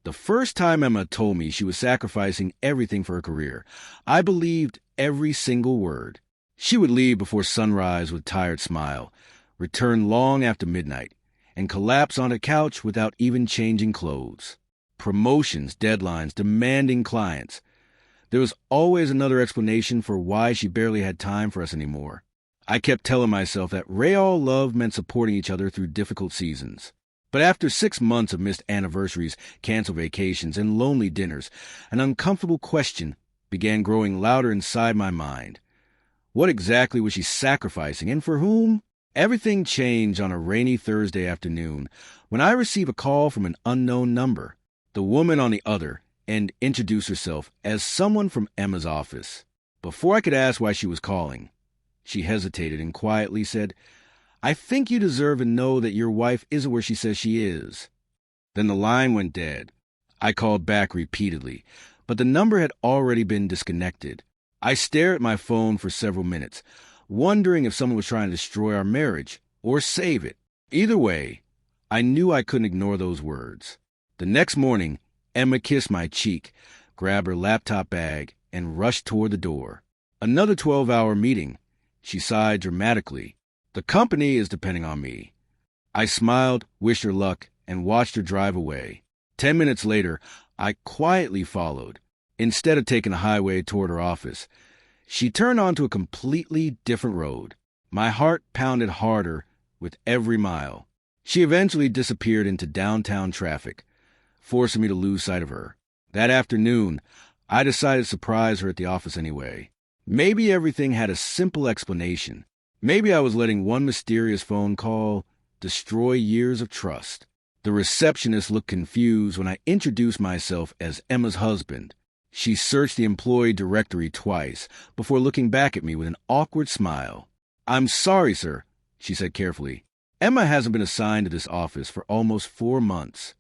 The first time Emma told me she was sacrificing everything for her career, I believed every single word. She would leave before sunrise with a tired smile, return long after midnight, and collapse on a couch without even changing clothes. Promotions, deadlines, demanding clients. There was always another explanation for why she barely had time for us anymore. I kept telling myself that real love meant supporting each other through difficult seasons. But after 6 months of missed anniversaries, canceled vacations, and lonely dinners, an uncomfortable question began growing louder inside my mind. What exactly was she sacrificing, and for whom? Everything changed on a rainy Thursday afternoon when I received a call from an unknown number. The woman on the other end introduced herself as someone from Emma's office. Before I could ask why she was calling, she hesitated and quietly said, "I think you deserve to know that your wife isn't where she says she is." Then the line went dead. I called back repeatedly, but the number had already been disconnected. I stared at my phone for several minutes, wondering if someone was trying to destroy our marriage or save it. Either way, I knew I couldn't ignore those words. The next morning, Emma kissed my cheek, grabbed her laptop bag, and rushed toward the door. "Another 12-hour meeting," she sighed dramatically. "The company is depending on me." I smiled, wished her luck, and watched her drive away. 10 minutes later, I quietly followed. Instead of taking the highway toward her office, she turned onto a completely different road. My heart pounded harder with every mile. She eventually disappeared into downtown traffic, forcing me to lose sight of her. That afternoon, I decided to surprise her at the office anyway. Maybe everything had a simple explanation. Maybe I was letting one mysterious phone call destroy years of trust. The receptionist looked confused when I introduced myself as Emma's husband. She searched the employee directory twice before looking back at me with an awkward smile. "I'm sorry, sir," she said carefully. "Emma hasn't been assigned to this office for almost 4 months.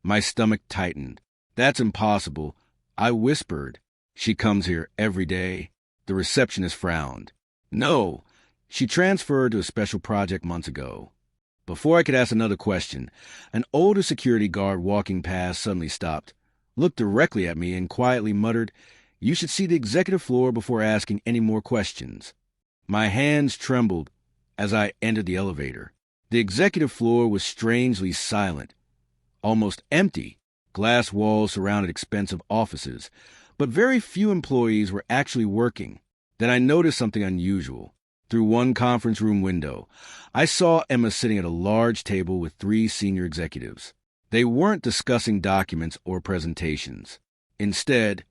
My stomach tightened. "That's impossible," I whispered. "She comes here every day." The receptionist frowned. "No, she transferred to a special project months ago." Before I could ask another question, an older security guard walking past suddenly stopped, looked directly at me, and quietly muttered, "You should see the executive floor before asking any more questions." My hands trembled as I entered the elevator. The executive floor was strangely silent, almost empty. Glass walls surrounded expensive offices, but very few employees were actually working. Then I noticed something unusual. Through one conference room window, I saw Emma sitting at a large table with 3 senior executives. They weren't discussing documents or presentations. Instead,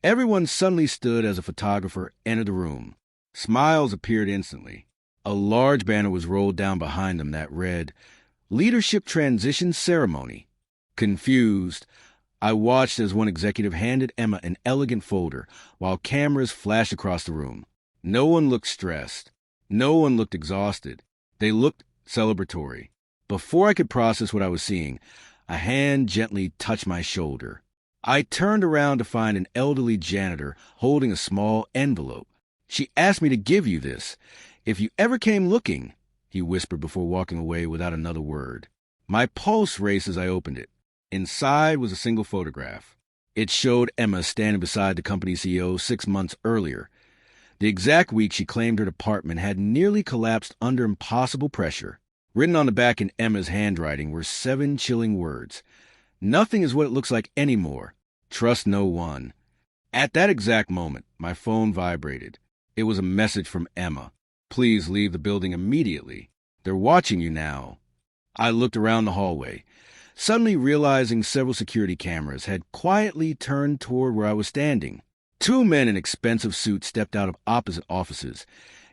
everyone suddenly stood as a photographer entered the room. Smiles appeared instantly. A large banner was rolled down behind them that read, "Leadership Transition Ceremony." Confused, I watched as one executive handed Emma an elegant folder while cameras flashed across the room. No one looked stressed. No one looked exhausted. They looked celebratory. Before I could process what I was seeing, a hand gently touched my shoulder. I turned around to find an elderly janitor holding a small envelope. "She asked me to give you this. If you ever came looking," he whispered before walking away without another word. My pulse raced as I opened it. Inside was a single photograph. It showed Emma standing beside the company CEO 6 months earlier, the exact week she claimed her department had nearly collapsed under impossible pressure. Written on the back in Emma's handwriting were 7 chilling words. "Nothing is what it looks like anymore. Trust no one." At that exact moment, my phone vibrated. It was a message from Emma. "Please leave the building immediately. They're watching you now." I looked around the hallway, suddenly realizing several security cameras had quietly turned toward where I was standing. 2 men in expensive suits stepped out of opposite offices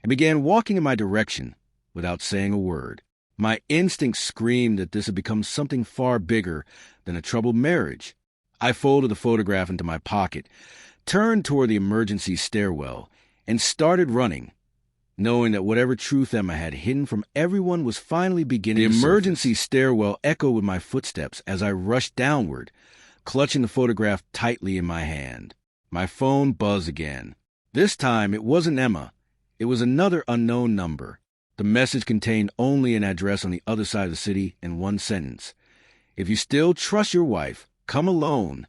and began walking in my direction without saying a word. My instincts screamed that this had become something far bigger than a troubled marriage. I folded the photograph into my pocket, turned toward the emergency stairwell, and started running, knowing that whatever truth Emma had hidden from everyone was finally beginning to surface. The emergency stairwell echoed with my footsteps as I rushed downward, clutching the photograph tightly in my hand. My phone buzzed again. This time it wasn't Emma. It was another unknown number. The message contained only an address on the other side of the city and one sentence. "If you still trust your wife, come alone.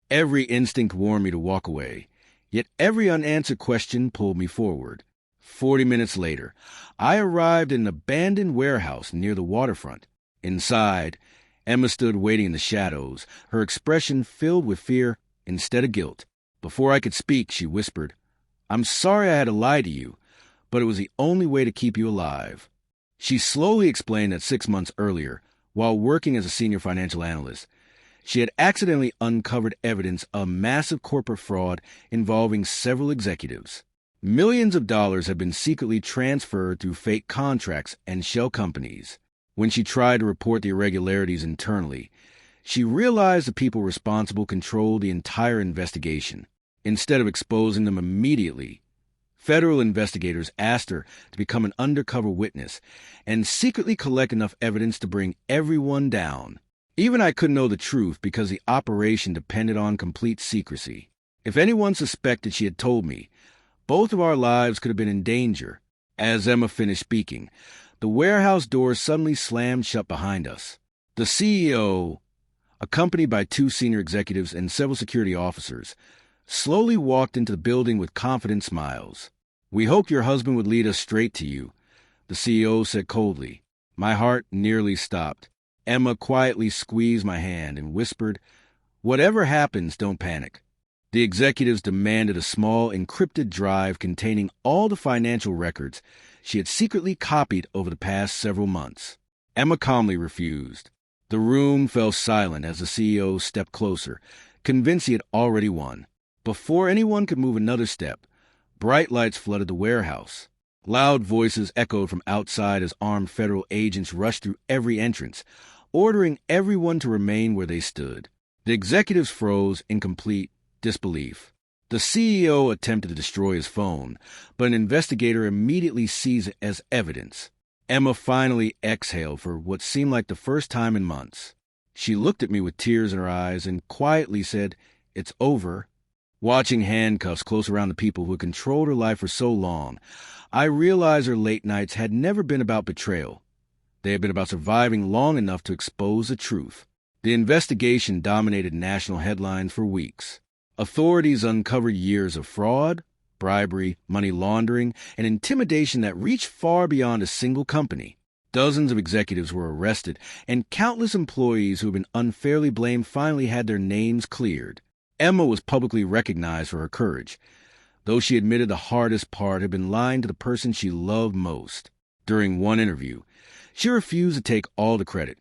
Every instinct warned me to walk away, yet every unanswered question pulled me forward. 40 minutes later, I arrived in an abandoned warehouse near the waterfront. Inside, Emma stood waiting in the shadows, her expression filled with fear instead of guilt. Before I could speak, she whispered, "I'm sorry I had to lie to you, but it was the only way to keep you alive." She slowly explained that 6 months earlier, while working as a senior financial analyst, she had accidentally uncovered evidence of massive corporate fraud involving several executives. Millions of dollars had been secretly transferred through fake contracts and shell companies. When she tried to report the irregularities internally, she realized the people responsible controlled the entire investigation. Instead of exposing them immediately, federal investigators asked her to become an undercover witness and secretly collect enough evidence to bring everyone down. Even I couldn't know the truth because the operation depended on complete secrecy. If anyone suspected she had told me, both of our lives could have been in danger. As Emma finished speaking, the warehouse doors suddenly slammed shut behind us. The CEO, accompanied by 2 senior executives and several security officers, slowly walked into the building with confident smiles. "We hoped your husband would lead us straight to you," the CEO said coldly. My heart nearly stopped. Emma quietly squeezed my hand and whispered, "Whatever happens, don't panic." The executives demanded a small, encrypted drive containing all the financial records she had secretly copied over the past several months. Emma calmly refused. The room fell silent as the CEO stepped closer, convinced he had already won. Before anyone could move another step, bright lights flooded the warehouse. Loud voices echoed from outside as armed federal agents rushed through every entrance, ordering everyone to remain where they stood. The executives froze in complete disbelief. The CEO attempted to destroy his phone, but an investigator immediately seized it as evidence. Emma finally exhaled for what seemed like the first time in months. She looked at me with tears in her eyes and quietly said, "It's over." Watching handcuffs close around the people who had controlled her life for so long, I realized her late nights had never been about betrayal. They had been about surviving long enough to expose the truth. The investigation dominated national headlines for weeks. Authorities uncovered years of fraud, bribery, money laundering, and intimidation that reached far beyond a single company. Dozens of executives were arrested, and countless employees who had been unfairly blamed finally had their names cleared. Emma was publicly recognized for her courage, though she admitted the hardest part had been lying to the person she loved most. During one interview, she refused to take all the credit,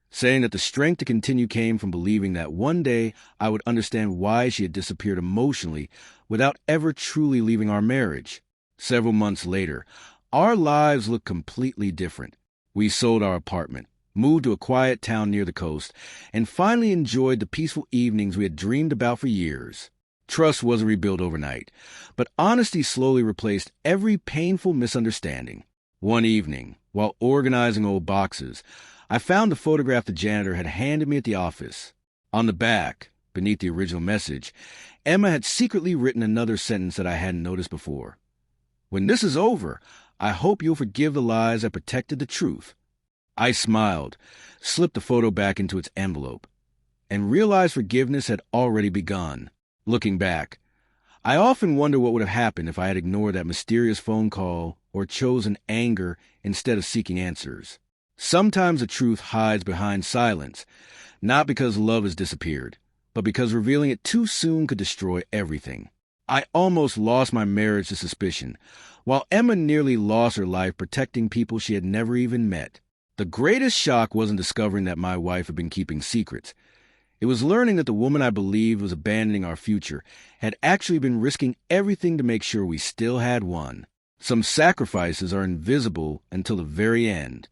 saying that the strength to continue came from believing that one day I would understand why she had disappeared emotionally without ever truly leaving our marriage. Several months later, our lives looked completely different. We sold our apartment, moved to a quiet town near the coast, and finally enjoyed the peaceful evenings we had dreamed about for years. Trust wasn't rebuilt overnight, but honesty slowly replaced every painful misunderstanding. One evening, while organizing old boxes, I found the photograph the janitor had handed me at the office. On the back, beneath the original message, Emma had secretly written another sentence that I hadn't noticed before. "When this is over, I hope you'll forgive the lies that protected the truth." I smiled, slipped the photo back into its envelope, and realized forgiveness had already begun. Looking back, I often wonder what would have happened if I had ignored that mysterious phone call or chosen anger instead of seeking answers. Sometimes the truth hides behind silence, not because love has disappeared, but because revealing it too soon could destroy everything. I almost lost my marriage to suspicion, while Emma nearly lost her life protecting people she had never even met. The greatest shock wasn't discovering that my wife had been keeping secrets. It was learning that the woman I believed was abandoning our future had actually been risking everything to make sure we still had one. Some sacrifices are invisible until the very end.